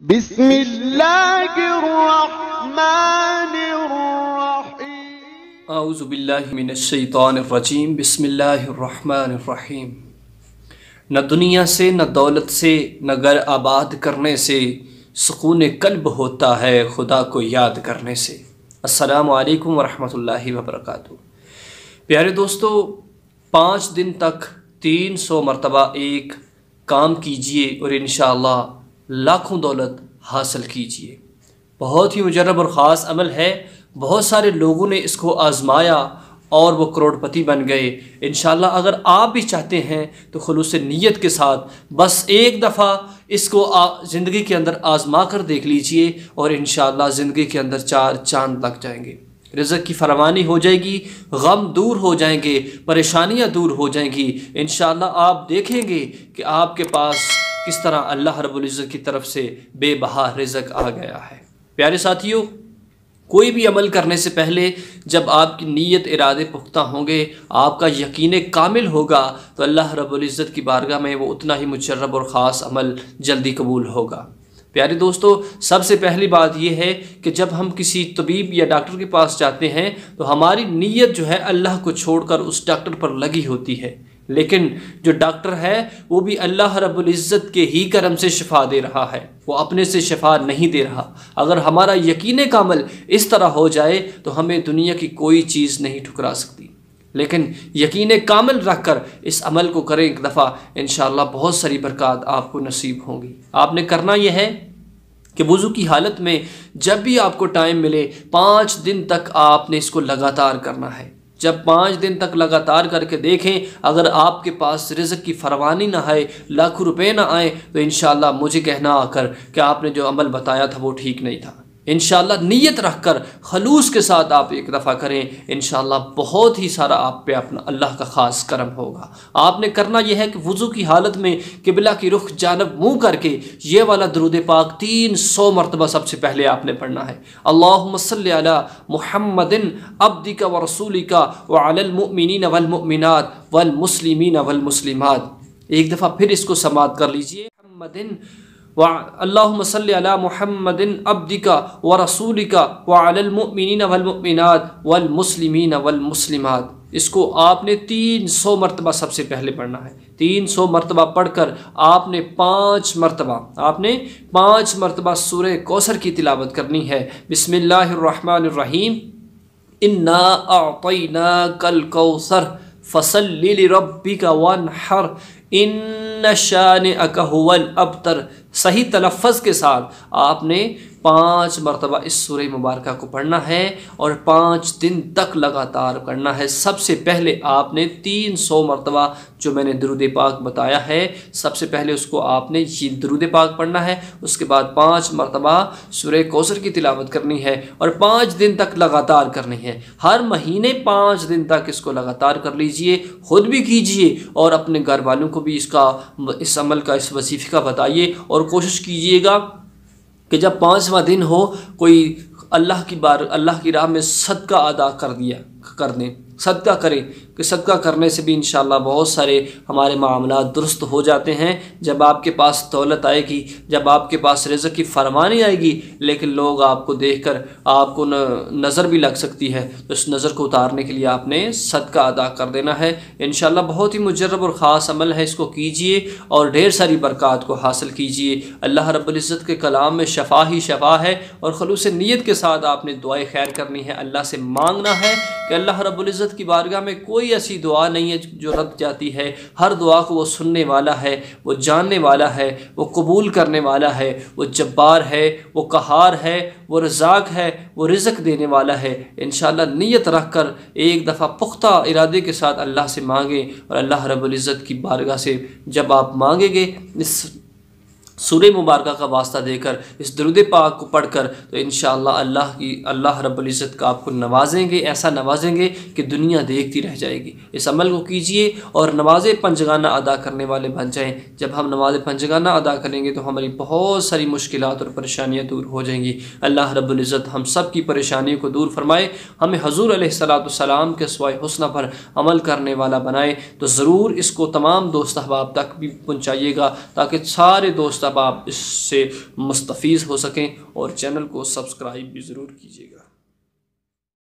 بسم اللہ الرحمن الرحیم اعوذ باللہ من الشیطان الرجیم بسم اللہ الرحمن الرحیم۔ نہ دنیا سے نہ دولت سے نہ گھر آباد کرنے سے سکون قلب ہوتا ہے خدا کو یاد کرنے سے۔ السلام علیکم ورحمۃ اللہ وبرکاتہ۔ پیارے دوستو، 5 دن تک 300 مرتبہ ایک کام کیجئے اور انشاءاللہ لاکھوں دولت حاصل کیجئے۔ بہت ہی مجرب اور خاص عمل ہے، بہت سارے لوگوں نے اس کو آزمایا اور وہ کروڑ پتی بن گئے۔ انشاءاللہ اگر آپ بھی چاہتے ہیں تو خلوص نیت کے ساتھ بس ایک دفعہ اس کو زندگی کے اندر آزما کر دیکھ لیجئے اور انشاءاللہ زندگی کے اندر 4 چاند لگ جائیں گے، رزق کی فراوانی ہو جائے گی، غم دور ہو جائیں گے، پریشانیاں دور ہو جائیں گی۔ انشاءاللہ آپ دیکھیں گے کہ آپ کے پاس کس طرح اللہ رب العزت کی طرف سے بے بہا رزق آ گیا ہے۔ پیارے ساتھیوں، کوئی بھی عمل کرنے سے پہلے جب آپ کی نیت ارادے پختہ ہوں گے، آپ کا یقین کامل ہوگا تو اللہ رب العزت کی بارگاہ میں وہ اتنا ہی مجرب اور خاص عمل جلدی قبول ہوگا۔ پیارے دوستو، سب سے پہلی بات یہ ہے کہ جب ہم کسی طبیب یا ڈاکٹر کے پاس جاتے ہیں تو ہماری نیت جو ہے اللہ کو چھوڑ کر اس ڈاکٹر پر لگی ہوتی ہے، لیکن جو ڈاکٹر ہے وہ بھی اللہ رب العزت کے ہی کرم سے شفا دے رہا ہے، وہ اپنے سے شفا نہیں دے رہا۔ اگر ہمارا یقین کامل اس طرح ہو جائے تو ہمیں دنیا کی کوئی چیز نہیں ٹھکرا سکتی، لیکن یقین کامل رکھ کر اس عمل کو کریں ایک دفعہ، انشاءاللہ بہت ساری برکات آپ کو نصیب ہوں گی۔ آپ نے کرنا یہ ہے کہ وضو کی حالت میں جب بھی آپ کو ٹائم ملے 5 دن تک آپ نے اس کو لگاتار کرنا ہے۔ جب 5 دن تک لگاتار کر کے دیکھیں، اگر آپ کے پاس رزق کی فراوانی نہ آئے، لاکھوں روپے نہ آئیں، تو انشاءاللہ مجھے کہنا آ کر کہ آپ نے جو عمل بتایا تھا وہ ٹھیک نہیں تھا۔ انشاءاللہ نیت رکھ کر خلوص کے ساتھ آپ ایک دفعہ کریں، انشاءاللہ بہت ہی سارا آپ پہ اپنا اللہ کا خاص کرم ہوگا۔ آپ نے کرنا یہ ہے کہ وضو کی حالت میں قبلہ کی رخ جانب منہ کر کے یہ والا درود پاک 300 مرتبہ سب سے پہلے آپ نے پڑھنا ہے۔ اللہم صلی علی محمد عبدک ورسولک وعلی المؤمنین والمؤمنات والمسلمین والمسلمات۔ ایک دفعہ پھر اس کو سماعت کر لیجئے۔ اللہم صلی علی محمد عبدک ورسولک وعلی المؤمنین والمؤمنات والمسلمین والمسلمات۔ اس کو آپ نے 300 مرتبہ سب سے پہلے پڑھنا ہے۔ 300 مرتبہ پڑھ کر آپ نے 5 مرتبہ سورہ کوثر کی تلاوت کرنی ہے۔ بسم اللہ الرحمن الرحیم۔ انا اعطیناک الکوثر فصل لربک وانحر ان شانئک ھو الابتر۔ صحیح تلفظ کے ساتھ آپ نے 5 مرتبہ اس سورہ مبارکہ کو پڑھنا ہے اور 5 دن تک لگاتار کرنا ہے۔ سب سے پہلے آپ نے 300 مرتبہ جو میں نے درود پاک بتایا ہے، سب سے پہلے اس کو آپ نے یہ درود پاک پڑھنا ہے، اس کے بعد 5 مرتبہ سورہ کوثر کی تلاوت کرنی ہے اور 5 دن تک لگاتار کرنی ہے۔ ہر مہینے 5 دن تک اس کو لگاتار کر لیجئے، خود بھی کیجئے اور اپنے گھر والوں کو بھی اس عمل کا، اس وظیفے کا بتائیے، اور کوشش کیجئے گا کہ جب 5واں دن ہو کوئی اللہ کی راہ میں صدقہ ادا کر دیں، صدقہ کریں، کہ صدقہ کرنے سے بھی انشاءاللہ بہت سارے ہمارے معاملات درست ہو جاتے ہیں۔ جب آپ کے پاس دولت آئے گی، جب آپ کے پاس رزق کی فراوانی آئے گی، لیکن لوگ آپ کو دیکھ کر آپ کو نظر بھی لگ سکتی ہے، تو اس نظر کو اتارنے کے لیے آپ نے صدقہ ادا کر دینا ہے۔ انشاءاللہ بہت ہی مجرب اور خاص عمل ہے، اس کو کیجئے اور ڈھیر ساری برکات کو حاصل کیجئے۔ اللہ رب العزت کے کلام میں شفا ہی شفا ہے، اور خلوص نیت کے ساتھ آپ نے دعائے خیر کرنی ہے، اللہ سے مانگنا ہے کہ اللہ رب العزت کی بارگاہ میں کوئی ایسی دعا نہیں ہے جو رد جاتی ہے۔ ہر دعا کو وہ سننے والا ہے، وہ جاننے والا ہے، وہ قبول کرنے والا ہے، وہ جبار ہے، وہ قہار ہے، وہ رزاق ہے، وہ رزق دینے والا ہے۔ انشاءاللہ نیت رکھ کر ایک دفعہ پختہ ارادے کے ساتھ اللہ سے مانگیں، اور اللہ رب العزت کی بارگاہ سے جب آپ مانگیں گے اس سورہ مبارکہ کا واسطہ دے کر، اس درود پاک کو پڑھ کر، تو انشاءاللہ اللہ رب العزت کا آپ کو نوازیں گے، ایسا نوازیں گے کہ دنیا دیکھتی رہ جائے گی۔ اس عمل کو کیجئے اور نماز پنجگانہ ادا کرنے والے بن جائیں۔ جب ہم نماز پنجگانہ ادا کریں گے تو ہماری بہت ساری مشکلات اور پریشانیاں دور ہو جائیں گی۔ اللہ رب العزت ہم سب کی پریشانیوں کو دور فرمائے، ہمیں حضور علیہ السلام کے اسوہ حسنہ پر عمل کرنے والا بنائے۔ تو ضرور اس کو تمام دوست احباب تک بھی پہنچائیے گا، تاکہ سارے دوست تب آپ اس سے مستفیض ہو سکیں، اور چینل کو سبسکرائب بھی ضرور کیجیے گا۔